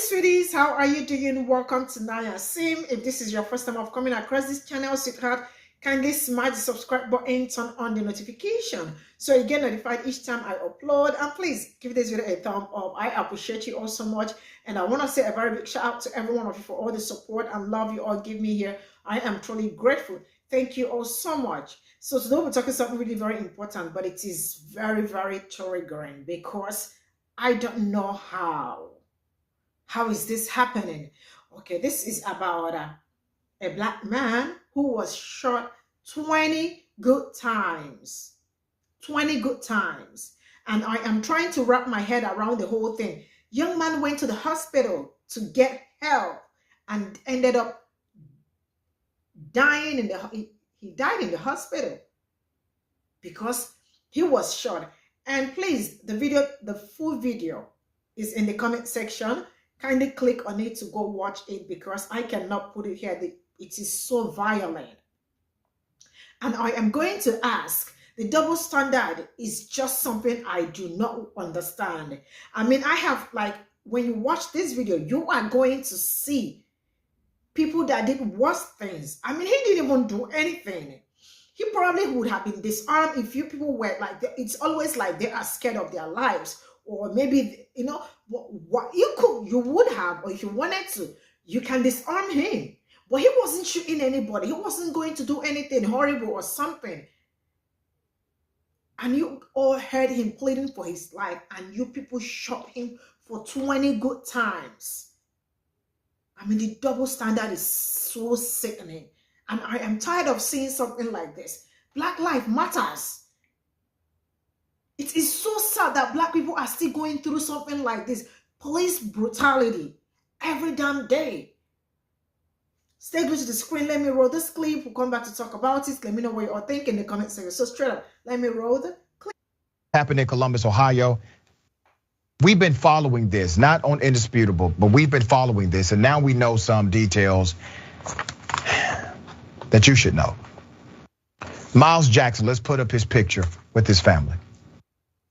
sweeties, how are you doing? Welcome to Naya Sim. If this is your first time of coming across this channel, sweetheart, kindly smash the subscribe button, turn on the notification so you get notified each time I upload. And please give this video a thumb up. I appreciate you all so much. And I want to say a very big shout out to every one of you for all the support and love you all give me here. I am truly grateful. Thank you all so much. So today we're talking something really very important, but it is very, very triggering because I don't know how. How is this happening? Okay, this is about a black man who was shot 20 good times. 20 good times. And I am trying to wrap my head around the whole thing. Young man went to the hospital to get help and ended up dying he died in the hospital because he was shot. And please, the full video is in the comment section. Kindly click on it to go watch it because I cannot put it here. It is so violent. And I am going to ask, the double standard is just something I do not understand. I mean, I have, like, when you watch this video, you are going to see people that did worse things. I mean, he didn't even do anything. He probably would have been disarmed if you people were like, it's always like they are scared of their lives. Or maybe, you know, what you would have, or if you wanted to, you can disarm him. But he wasn't shooting anybody. He wasn't going to do anything horrible or something. And you all heard him pleading for his life, and you people shot him for 20 good times. I mean, the double standard is so sickening. And I am tired of seeing something like this. Black life matters. It is so sad that black people are still going through something like this. Police brutality every damn day. Stay glued to the screen. Let me roll this clip. We'll come back to talk about it. Let me know what you all think in the comment section. So straight up, let me roll the clip. Happened in Columbus, Ohio. We've been following this, not on Indisputable, but we've been following this. And now we know some details that you should know. Miles Jackson, let's put up his picture with his family.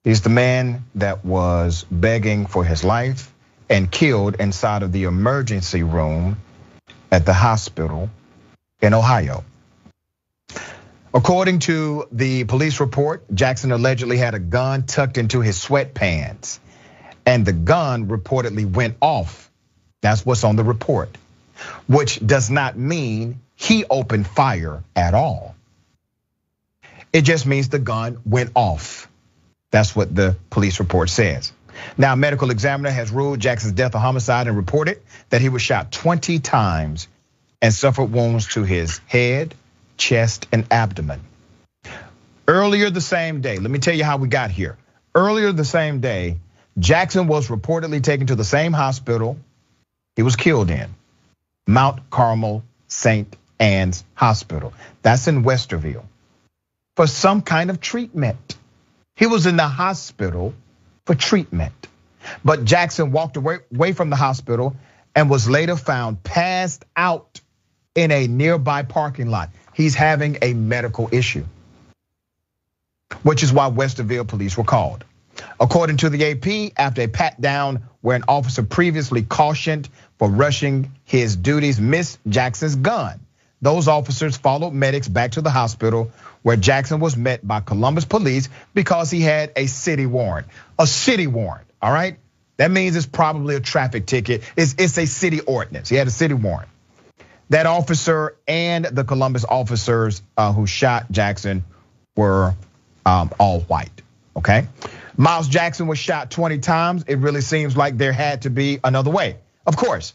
He's the man that was begging for his life and killed inside of the emergency room at the hospital in Ohio. According to the police report, Jackson allegedly had a gun tucked into his sweatpants, and the gun reportedly went off. That's what's on the report, which does not mean he opened fire at all. It just means the gun went off. That's what the police report says. Now, a medical examiner has ruled Jackson's death a homicide and reported that he was shot 20 times and suffered wounds to his head, chest, and abdomen. Earlier the same day, let me tell you how we got here. Earlier the same day, Jackson was reportedly taken to the same hospital he was killed in, Mount Carmel St. Anne's Hospital. That's in Westerville, for some kind of treatment. He was in the hospital for treatment. But Jackson walked away from the hospital and was later found passed out in a nearby parking lot. He's having a medical issue, which is why Westerville police were called. According to the AP, after a pat down where an officer previously cautioned for rushing his duties missed Jackson's gun, those officers followed medics back to the hospital where Jackson was met by Columbus police because he had a city warrant. A city warrant, all right? That means it's probably a traffic ticket. It's a city ordinance. He had a city warrant. That officer and the Columbus officers who shot Jackson were all white, okay? Miles Jackson was shot 20 times. It really seems like there had to be another way. Of course,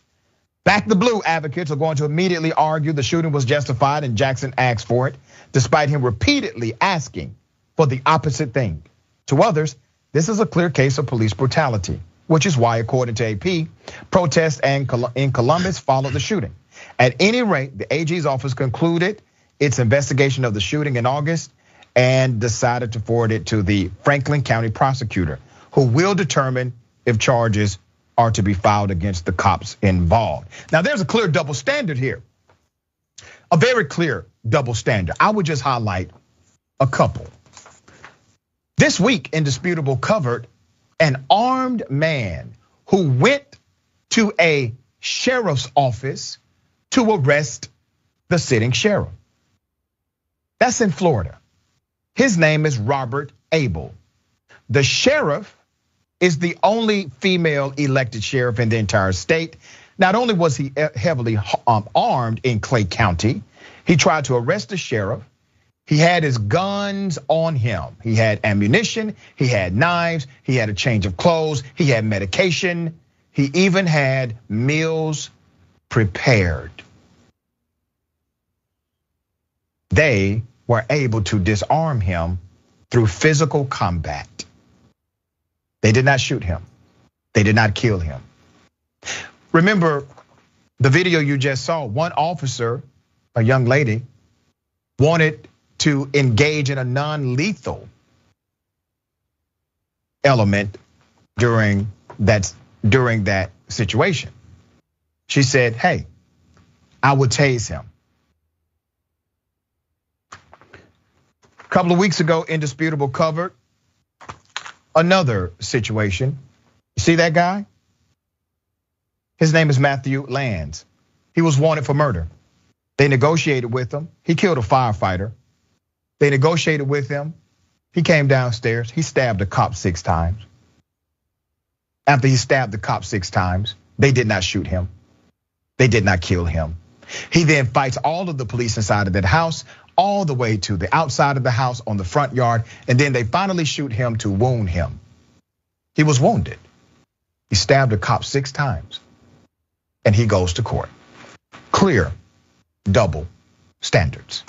Back-l.ash advocates are going to immediately argue the shooting was justified and Jackson asked for it, despite him repeatedly asking for the opposite thing. To others, this is a clear case of police brutality, which is why, according to AP, protests in Columbus followed the shooting. At any rate, the AG's office concluded its investigation of the shooting in August and decided to forward it to the Franklin County prosecutor, who will determine if charges are to be filed against the cops involved. Now, there's a clear double standard here. A very clear double standard. I would just highlight a couple. This week, Indisputable covered an armed man who went to a sheriff's office to arrest the sitting sheriff. That's in Florida. His name is Robert Abel. The sheriff is the only female elected sheriff in the entire state. Not only was he heavily armed in Clay County, he tried to arrest the sheriff. He had his guns on him. He had ammunition, he had knives, he had a change of clothes, he had medication. He even had meals prepared. They were able to disarm him through physical combat. They did not shoot him. They did not kill him. Remember the video you just saw, one officer, a young lady, wanted to engage in a non-lethal element during that situation. She said, hey, I would tase him. A couple of weeks ago, Indisputable covered another situation. You see that guy? His name is Matthew Lands. He was wanted for murder. They negotiated with him. He killed a firefighter. They negotiated with him. He came downstairs. He stabbed a cop 6 times. After he stabbed the cop 6 times, they did not shoot him. They did not kill him. He then fights all of the police inside of that house, all the way to the outside of the house on the front yard, and then they finally shoot him to wound him. He was wounded. He stabbed a cop 6 times, and he goes to court. Clear, double standards.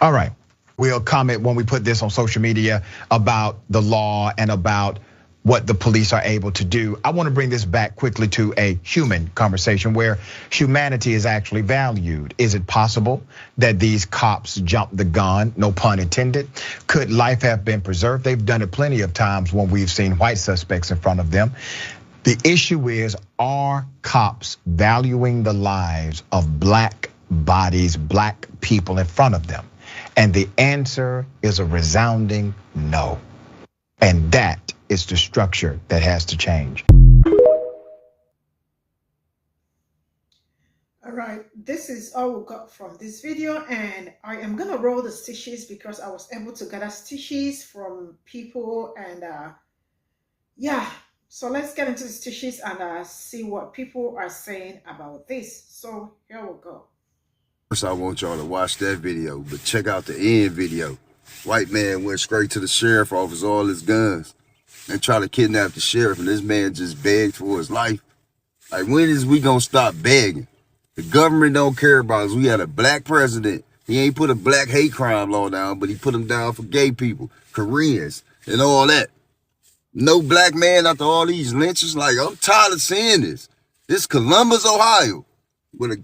All right, we'll comment when we put this on social media about the law and about what the police are able to do. I want to bring this back quickly to a human conversation where humanity is actually valued. Is it possible that these cops jumped the gun, no pun intended? Could life have been preserved? They've done it plenty of times when we've seen white suspects in front of them. The issue is, are cops valuing the lives of black bodies, black people in front of them? And the answer is a resounding no. And that is the structure that has to change. All right, this is all we got from this video, and I am gonna roll the stitches because I was able to gather stitches from people, and yeah, so let's get into the stitches and see what people are saying about this. So here we go. First, I want y'all to watch that video, but check out the end video. White man went straight to the sheriff office, all his guns, and tried to kidnap the sheriff, and this man just begged for his life. Like, when is we gonna stop begging? The government don't care about us. We had a black president. He ain't put a black hate crime law down, but he put them down for gay people, Koreans, and all that. No black man after all these lynches. Like, I'm tired of seeing this. This Columbus, Ohio, where the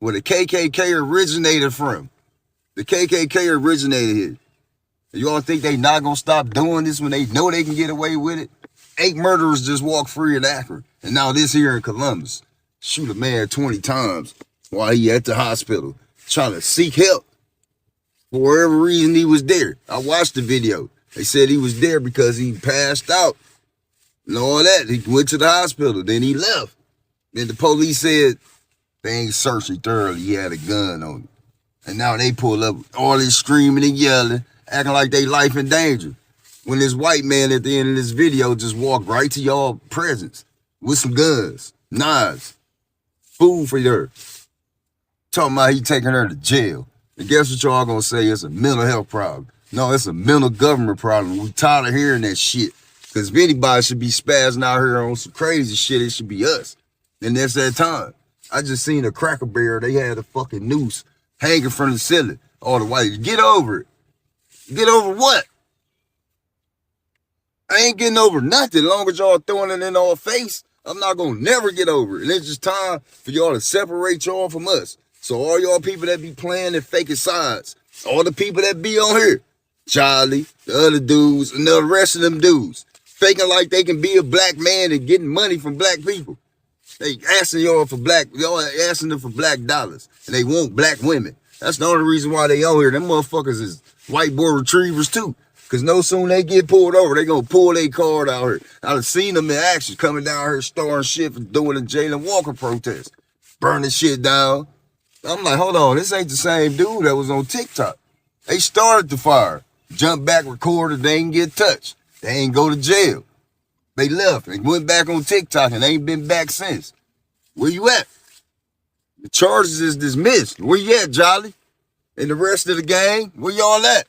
KKK originated from. The KKK originated here. You all think they not gonna stop doing this when they know they can get away with it? 8 murderers just walked free in Akron, and now this here in Columbus. Shoot a man 20 times while he at the hospital trying to seek help. For whatever reason he was there. I watched the video. They said he was there because he passed out and all that. He went to the hospital, then he left. Then the police said they ain't searched him thoroughly. He had a gun on him. And now they pull up all this screaming and yelling, acting like they life in danger. When this white man at the end of this video just walked right to y'all presence with some guns, knives, food for her. Talking about he taking her to jail. And guess what y'all gonna say? It's a mental health problem. No, it's a mental government problem. We tired of hearing that shit. Because if anybody should be spazzing out here on some crazy shit, it should be us. And that's that time. I just seen a Cracker Barrel. They had a fucking noose hanging from the ceiling. All the white, get over it. Get over what? I ain't getting over nothing. As long as y'all throwing it in our face, I'm not gonna never get over it. And it's just time for y'all to separate y'all from us. So all y'all people that be playing and faking sides, all the people that be on here, Charlie, the other dudes, and the rest of them dudes, faking like they can be a black man and getting money from black people. They asking y'all asking them for black dollars, and they want black women. That's the only reason why they on here. Them motherfuckers is white boy retrievers too. Cause no soon they get pulled over, they gonna pull their card out here. I done seen them in action coming down here starting shit for doing the Jalen Walker protest. Burning shit down. I'm like, hold on, this ain't the same dude that was on TikTok. They started the fire. Jumped back, recorded, they ain't get touched. They ain't go to jail. They left. They went back on TikTok and they ain't been back since. Where you at? The charges is dismissed. Where you at, Jolly? And the rest of the gang? Where y'all at?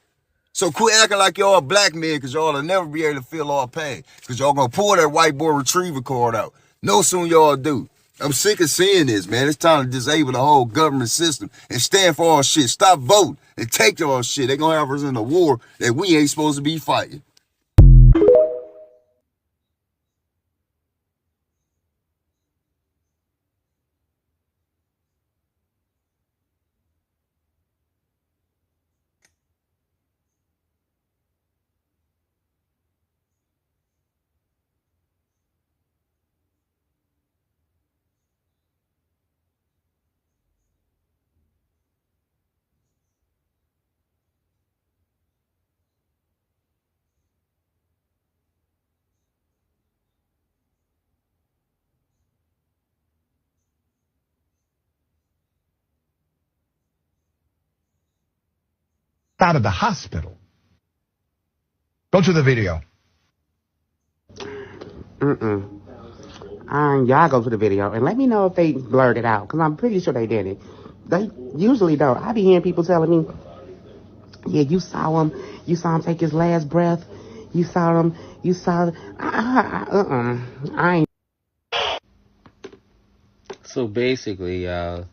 So quit acting like y'all black men, because y'all will never be able to feel our pain. Because y'all gonna pull that white boy retriever card out. No soon y'all do. I'm sick of seeing this, man. It's time to disable the whole government system and stand for our shit. Stop voting and take our shit. They gonna have us in a war that we ain't supposed to be fighting. Out of the hospital. Go to the video. Y'all go to the video and let me know if they blurred it out, because I'm pretty sure they didn't. They usually don't. I be hearing people telling me, yeah, you saw him take his last breath. You saw him, I ain't. So basically, y'all,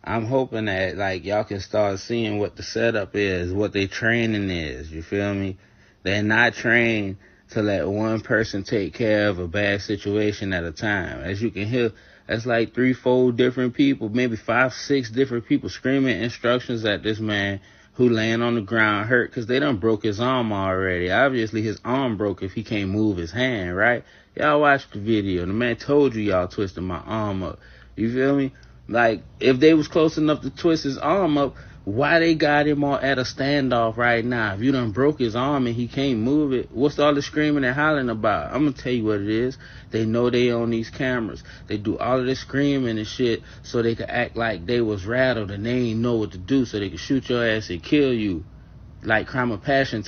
I'm hoping that like y'all can start seeing what the setup is, what their training is. You feel me? They're not trained to let one person take care of a bad situation at a time. As you can hear, that's like 3-4 different people, maybe 5-6 different people screaming instructions at this man who laying on the ground hurt because they done broke his arm already. Obviously, his arm broke if he can't move his hand, right? Y'all watch the video. The man told you y'all twisted my arm up. You feel me? Like, if they was close enough to twist his arm up, why they got him all at a standoff right now? If you done broke his arm and he can't move it, what's all the screaming and hollering about? I'm gonna tell you what it is. They know they on these cameras. They do all of this screaming and shit so they can act like they was rattled and they ain't know what to do, so they can shoot your ass and kill you. Like Crime of Passion.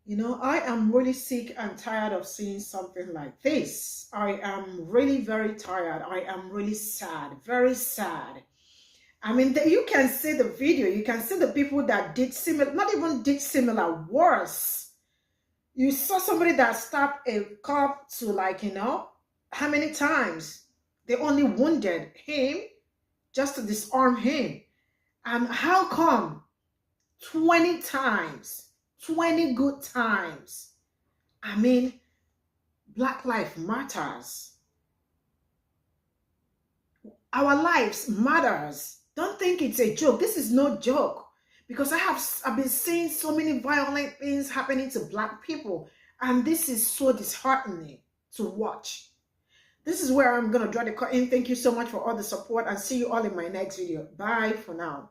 You know, I am really sick and tired of seeing something like this. I am really very tired. I am really sad, very sad. I mean, you can see the video. You can see the people that did similar, not even did similar, worse. You saw somebody that stopped a cop to, like, you know, how many times? They only wounded him just to disarm him. And how come 20 times, 20 good times? I mean, Black Lives Matters. Our lives matters. Don't think it's a joke. This is no joke, because I've been seeing so many violent things happening to Black people, and this is so disheartening to watch. This is where I'm gonna draw the curtain. Thank you so much for all the support, and see you all in my next video. Bye for now.